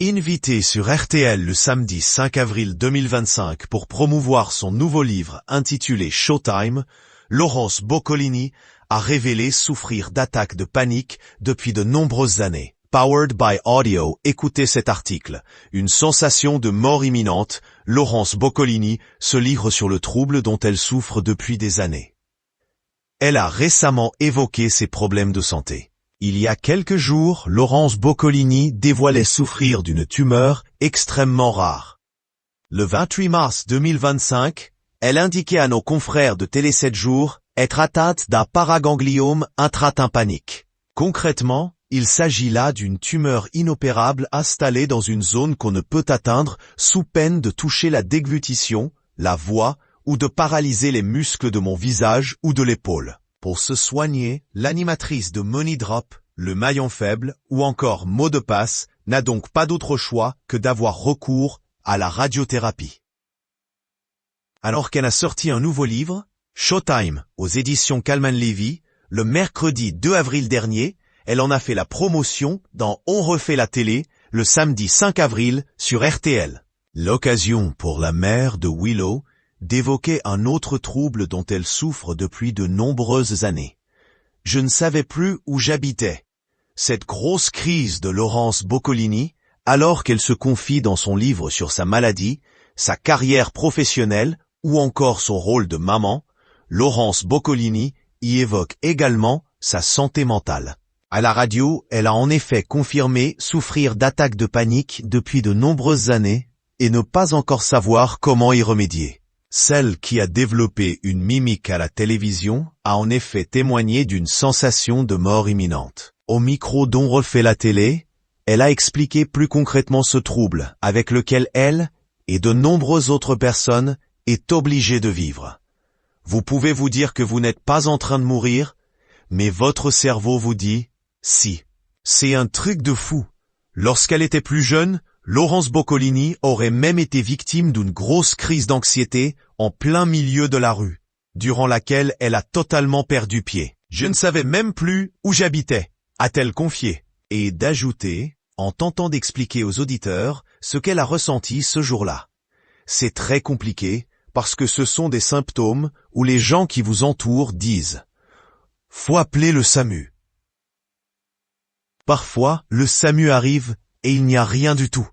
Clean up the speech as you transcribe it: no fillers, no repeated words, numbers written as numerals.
Invité sur RTL le samedi 5 avril 2025 pour promouvoir son nouveau livre intitulé Showtime, Laurence Boccolini a révélé souffrir d'attaques de panique depuis de nombreuses années. Powered by Audio, écoutez cet article. Une sensation de mort imminente, Laurence Boccolini se livre sur le trouble dont elle souffre depuis des années. Elle a récemment évoqué ses problèmes de santé. Il y a quelques jours, Laurence Boccolini dévoilait souffrir d'une tumeur extrêmement rare. Le 28 mars 2025, elle indiquait à nos confrères de Télé 7 jours être atteinte d'un paragangliome intratympanique. Concrètement, il s'agit là d'une tumeur inopérable installée dans une zone qu'on ne peut atteindre sous peine de toucher la déglutition, la voix ou de paralyser les muscles de mon visage ou de l'épaule. Pour se soigner, l'animatrice de Money Drop, le maillon faible ou encore Mot de passe n'a donc pas d'autre choix que d'avoir recours à la radiothérapie. Alors qu'elle a sorti un nouveau livre, Showtime, aux éditions Calman Levy, le mercredi 2 avril dernier, elle en a fait la promotion dans On refait la télé, le samedi 5 avril sur RTL. L'occasion pour la mère de Willow d'évoquer un autre trouble dont elle souffre depuis de nombreuses années. Je ne savais plus où j'habitais. Cette grosse crise de Laurence Boccolini, alors qu'elle se confie dans son livre sur sa maladie, sa carrière professionnelle ou encore son rôle de maman, Laurence Boccolini y évoque également sa santé mentale. À la radio, elle a en effet confirmé souffrir d'attaques de panique depuis de nombreuses années et ne pas encore savoir comment y remédier. Celle qui a développé une mimique à la télévision a en effet témoigné d'une sensation de mort imminente. Au micro d'On refait la télé, elle a expliqué plus concrètement ce trouble avec lequel elle et de nombreuses autres personnes est obligée de vivre. Vous pouvez vous dire que vous n'êtes pas en train de mourir, mais votre cerveau vous dit « si ». C'est un truc de fou. Lorsqu'elle était plus jeune, Laurence Boccolini aurait même été victime d'une grosse crise d'anxiété en plein milieu de la rue, durant laquelle elle a totalement perdu pied. Je ne savais même plus où j'habitais, a-t-elle confié, et d'ajouter, en tentant d'expliquer aux auditeurs ce qu'elle a ressenti ce jour-là. C'est très compliqué, parce que ce sont des symptômes où les gens qui vous entourent disent « faut appeler le SAMU ». Parfois, le SAMU arrive et il n'y a rien du tout.